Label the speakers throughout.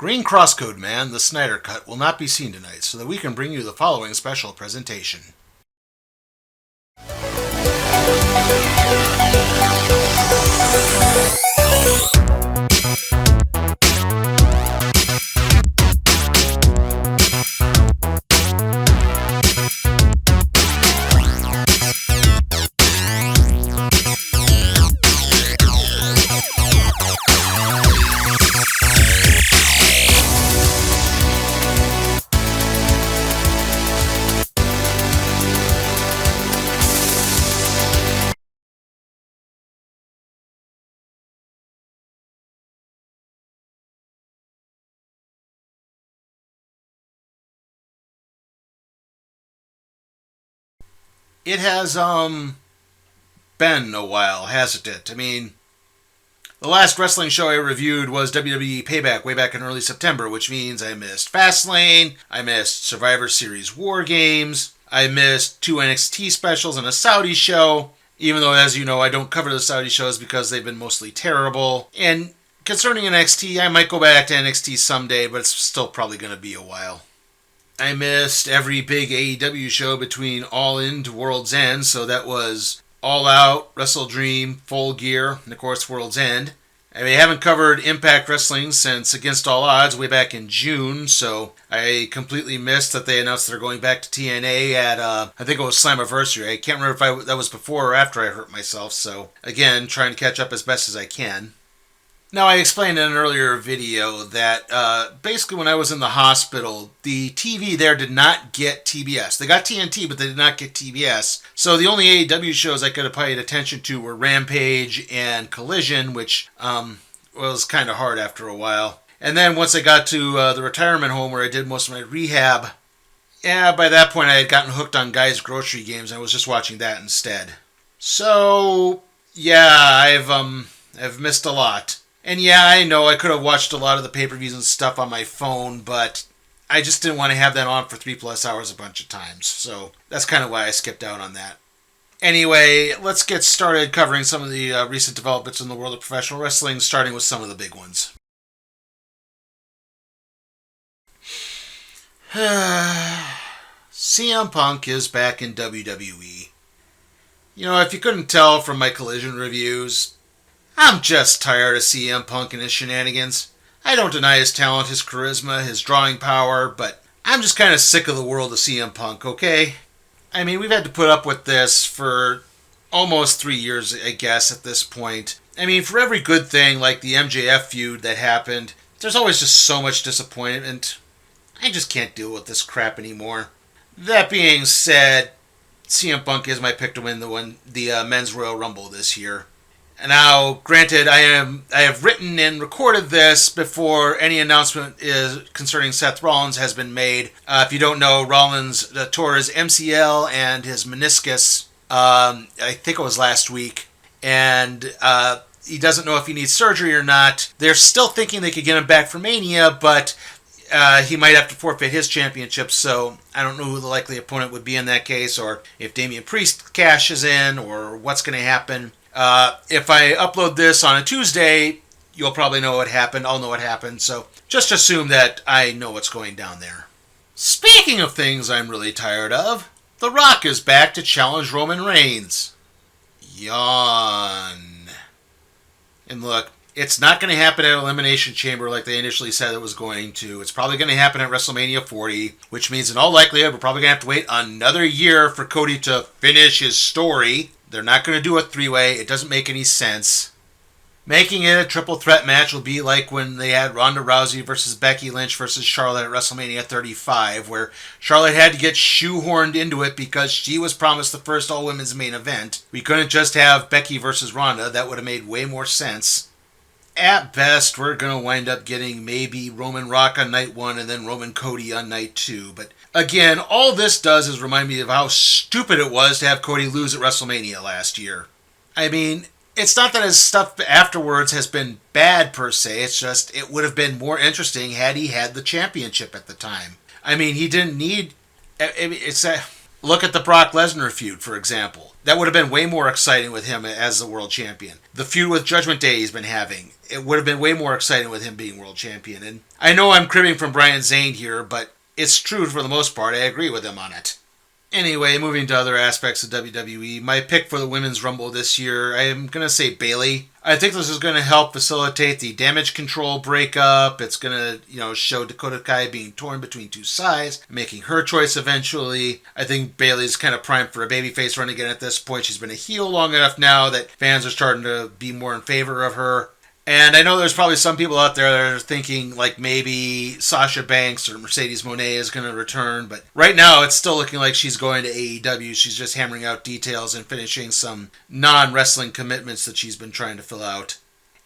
Speaker 1: Green Crosscode Man, the Snyder Cut, will not be seen tonight, so that we can bring you the following special presentation. It has, been a while, hasn't it? I mean, the last wrestling show I reviewed was WWE Payback way back in early September, which means I missed Fastlane, I missed Survivor Series War Games, I missed 2 NXT specials and a Saudi show, even though, as you know, I don't cover the Saudi shows because they've been mostly terrible. And concerning NXT, I might go back to NXT someday, but it's still probably going to be a while. I missed every big AEW show between All In to World's End, so that was All Out, Wrestle Dream, Full Gear, and of course World's End. I haven't covered Impact Wrestling since Against All Odds way back in June, so I completely missed that they announced they're going back to TNA at, I think it was Slammiversary. I can't remember if that was before or after I hurt myself, so again, trying to catch up as best as I can. Now, I explained in an earlier video that basically when I was in the hospital, the TV there did not get TBS. They got TNT, but they did not get TBS. So the only AEW shows I could have paid attention to were Rampage and Collision, which was kind of hard after a while. And then once I got to the retirement home where I did most of my rehab, by that point I had gotten hooked on Guy's Grocery Games and I was just watching that instead. So, yeah, I've missed a lot. And yeah, I know I could have watched a lot of the pay-per-views and stuff on my phone, but I just didn't want to have that on for 3+ hours a bunch of times. So that's kind of why I skipped out on that. Anyway, let's get started covering some of the recent developments in the world of professional wrestling, starting with some of the big ones. CM Punk is back in WWE. You know, if you couldn't tell from my Collision reviews, I'm just tired of CM Punk and his shenanigans. I don't deny his talent, his charisma, his drawing power, but I'm just kind of sick of the world of CM Punk, okay? I mean, we've had to put up with this for almost 3 years, I guess, at this point. I mean, for every good thing, like the MJF feud that happened, there's always just so much disappointment. I just can't deal with this crap anymore. That being said, CM Punk is my pick to win the Men's Royal Rumble this year. Now, granted, I have written and recorded this before any announcement concerning Seth Rollins has been made. If you don't know, Rollins tore his MCL and his meniscus, I think it was last week, and he doesn't know if he needs surgery or not. They're still thinking they could get him back for Mania, but he might have to forfeit his championship, so I don't know who the likely opponent would be in that case, or if Damian Priest cashes in, or what's going to happen. If I upload this on a Tuesday, you'll probably know what happened. I'll know what happened. So just assume that I know what's going down there. Speaking of things I'm really tired of, The Rock is back to challenge Roman Reigns. Yawn. And look, it's not going to happen at Elimination Chamber like they initially said it was going to. It's probably going to happen at WrestleMania 40, which means in all likelihood we're probably going to have to wait another year for Cody to finish his story. They're not going to do a 3-way. It doesn't make any sense. Making it a triple threat match will be like when they had Ronda Rousey versus Becky Lynch versus Charlotte at WrestleMania 35, where Charlotte had to get shoehorned into it because she was promised the first all-women's main event. We couldn't just have Becky versus Ronda. That would have made way more sense. At best, we're going to wind up getting maybe Roman Rock on night 1 and then Roman Cody on night 2. But again, all this does is remind me of how stupid it was to have Cody lose at WrestleMania last year. I mean, it's not that his stuff afterwards has been bad per se, it's just it would have been more interesting had he had the championship at the time. I mean, he didn't need... Look at the Brock Lesnar feud, for example. That would have been way more exciting with him as the world champion. the feud with Judgment Day he's been having. It would have been way more exciting with him being world champion. And I know I'm cribbing from Brian Zane here, but it's true for the most part. I agree with him on it. Anyway, moving to other aspects of WWE, my pick for the Women's Rumble this year, I am going to say Bayley. I think this is going to help facilitate the damage control breakup. It's going to, show Dakota Kai being torn between two sides, making her choice eventually. I think Bayley's kind of primed for a babyface run again at this point. She's been a heel long enough now that fans are starting to be more in favor of her. And I know there's probably some people out there that are thinking like maybe Sasha Banks or Mercedes Moné is going to return. But right now it's still looking like she's going to AEW. She's just hammering out details and finishing some non-wrestling commitments that she's been trying to fill out.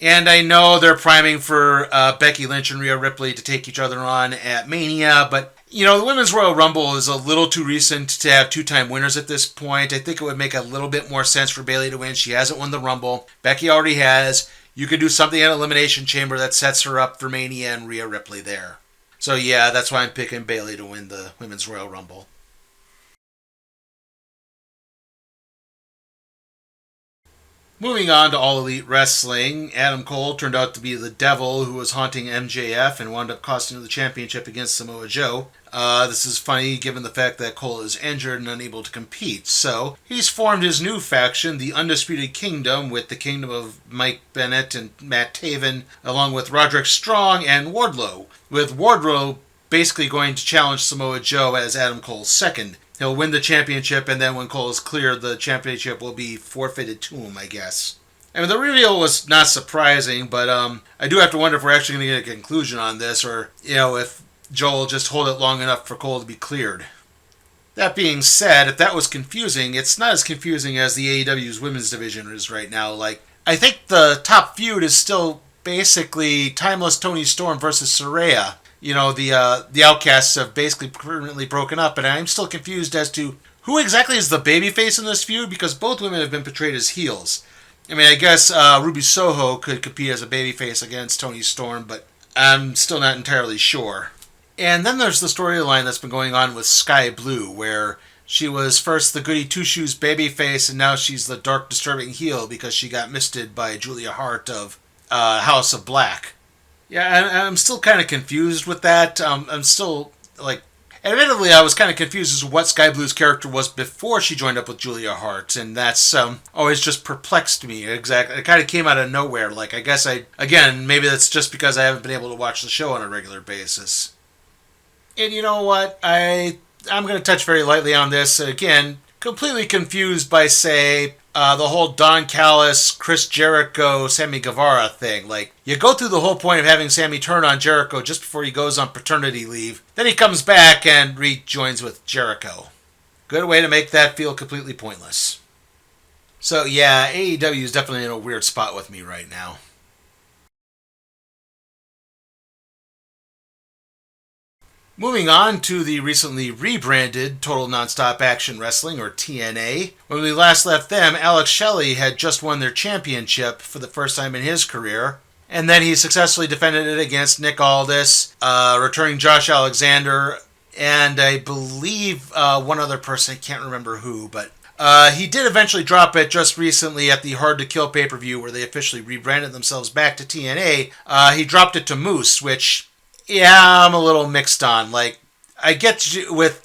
Speaker 1: And I know they're priming for Becky Lynch and Rhea Ripley to take each other on at Mania. But, the Women's Royal Rumble is a little too recent to have two-time winners at this point. I think it would make a little bit more sense for Bayley to win. She hasn't won the Rumble. Becky already has. You could do something at Elimination Chamber that sets her up for Mania and Rhea Ripley there. So yeah, that's why I'm picking Bayley to win the Women's Royal Rumble. Moving on to All Elite Wrestling, Adam Cole turned out to be the devil who was haunting MJF and wound up costing him the championship against Samoa Joe. This is funny given the fact that Cole is injured and unable to compete. So, he's formed his new faction, the Undisputed Kingdom, with the kingdom of Mike Bennett and Matt Taven, along with Roderick Strong and Wardlow, with Wardlow basically going to challenge Samoa Joe as Adam Cole's second. He'll win the championship, and then when Cole is cleared, the championship will be forfeited to him, I guess. I mean, the reveal was not surprising, but I do have to wonder if we're actually going to get a conclusion on this, or, if Joel will just hold it long enough for Cole to be cleared. That being said, if that was confusing, it's not as confusing as the AEW's women's division is right now. I think the top feud is still basically Timeless Toni Storm versus Saraya. The Outcasts have basically permanently broken up, and I'm still confused as to who exactly is the babyface in this feud, because both women have been portrayed as heels. I mean, I guess Ruby Soho could compete as a babyface against Toni Storm, but I'm still not entirely sure. And then there's the storyline that's been going on with Sky Blue, where she was first the Goody Two-Shoes babyface, and now she's the dark, disturbing heel because she got misted by Julia Hart of House of Black. Yeah, I'm still kind of confused with that. I'm still, admittedly, I was kind of confused as to what Sky Blue's character was before she joined up with Julia Hart, and that's always just perplexed me. Exactly, it kind of came out of nowhere. I guess maybe that's just because I haven't been able to watch the show on a regular basis. And you know what? I'm going to touch very lightly on this. Again, completely confused by, say, the whole Don Callis, Chris Jericho, Sammy Guevara thing. You go through the whole point of having Sammy turn on Jericho just before he goes on paternity leave. Then he comes back and rejoins with Jericho. Good way to make that feel completely pointless. So yeah, AEW is definitely in a weird spot with me right now. Moving on to the recently rebranded Total Nonstop Action Wrestling, or TNA. When we last left them, Alex Shelley had just won their championship for the first time in his career. And then he successfully defended it against Nick Aldis, returning Josh Alexander, and I believe one other person, I can't remember who, but he did eventually drop it just recently at the Hard to Kill pay-per-view where they officially rebranded themselves back to TNA. He dropped it to Moose, which... yeah, I'm a little mixed on. I get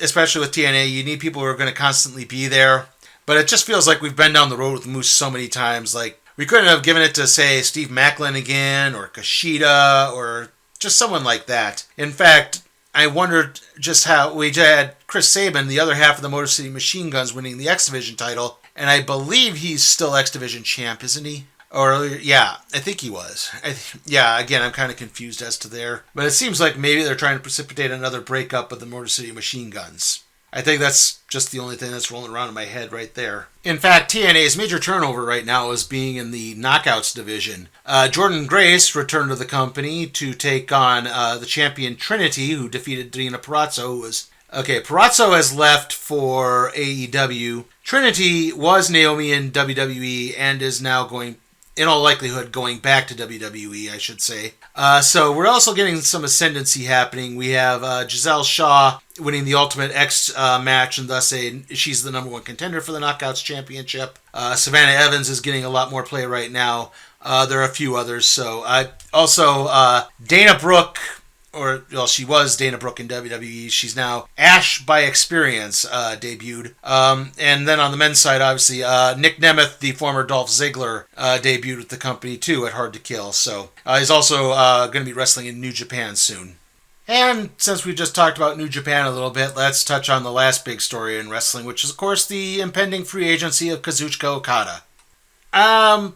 Speaker 1: especially with TNA, you need people who are going to constantly be there. But it just feels like we've been down the road with Moose so many times. We couldn't have given it to, say, Steve Maclin again, or Kushida, or just someone like that. In fact, I wondered just how we had Chris Sabin, the other half of the Motor City Machine Guns, winning the X Division title. And I believe he's still X Division champ, isn't he? Or, yeah, I think he was. Again, I'm kind of confused as to there. But it seems like maybe they're trying to precipitate another breakup of the Motor City Machine Guns. I think that's just the only thing that's rolling around in my head right there. In fact, TNA's major turnover right now is being in the Knockouts division. Jordan Grace returned to the company to take on the champion Trinity, who defeated Dina Purrazzo, Purrazzo has left for AEW. Trinity was Naomi in WWE and is now in all likelihood, going back to WWE, I should say. So we're also getting some ascendancy happening. We have Giselle Shaw winning the Ultimate X match, and thus she's the number one contender for the Knockouts Championship. Savannah Evans is getting a lot more play right now. There are a few others. So also Dana Brooke, she was Dana Brooke in WWE. She's now Ash by Experience debuted. And then on the men's side, obviously, Nick Nemeth, the former Dolph Ziggler, debuted with the company too at Hard to Kill. So he's also going to be wrestling in New Japan soon. And since we just talked about New Japan a little bit, let's touch on the last big story in wrestling, which is, of course, the impending free agency of Kazuchika Okada. I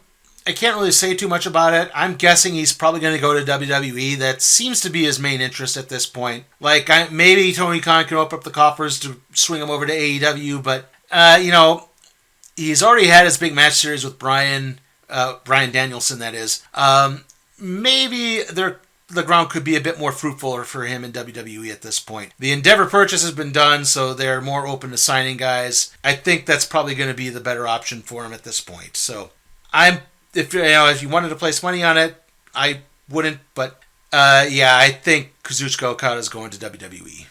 Speaker 1: can't really say too much about it. I'm guessing he's probably going to go to WWE. That seems to be his main interest at this point. Like, maybe Tony Khan can open up the coffers to swing him over to AEW, but, he's already had his big match series with Bryan Danielson, that is. Maybe the ground could be a bit more fruitful for him in WWE at this point. The Endeavor purchase has been done, so they're more open to signing guys. I think that's probably going to be the better option for him at this point. So, if you wanted to place money on it, I wouldn't, but I think Kazuchika Okada is going to WWE.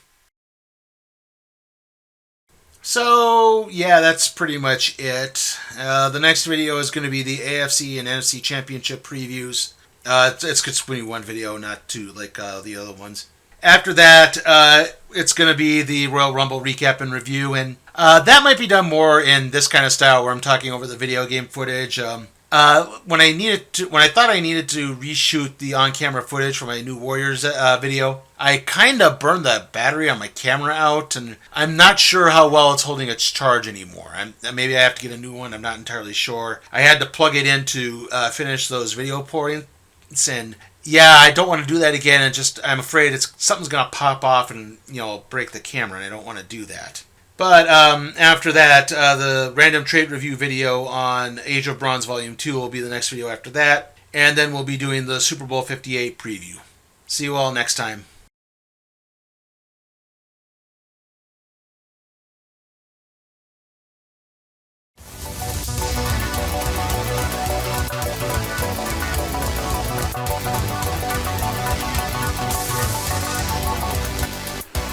Speaker 1: So, that's pretty much it. The next video is going to be the AFC and NFC Championship previews. It's going to be one video, not two like the other ones. After that, it's going to be the Royal Rumble recap and review, and that might be done more in this kind of style where I'm talking over the video game footage. When I thought I needed to reshoot the on-camera footage for my New Warriors video, I kind of burned the battery on my camera out, and I'm not sure how well it's holding its charge anymore. Maybe I have to get a new one. I'm not entirely sure. I had to plug it in to finish those video points, and I don't want to do that again. And I'm afraid something's gonna pop off and break the camera, and I don't want to do that. But after that, the random trade review video on Age of Bronze Volume 2 will be the next video after that. And then we'll be doing the Super Bowl 58 preview. See you all next time.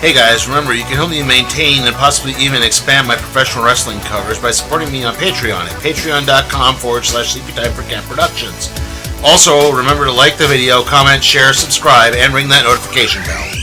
Speaker 1: Hey guys, remember you can help me maintain and possibly even expand my professional wrestling covers by supporting me on Patreon at patreon.com/SleepyTime4Camp Productions. Also, remember to like the video, comment, share, subscribe, and ring that notification bell.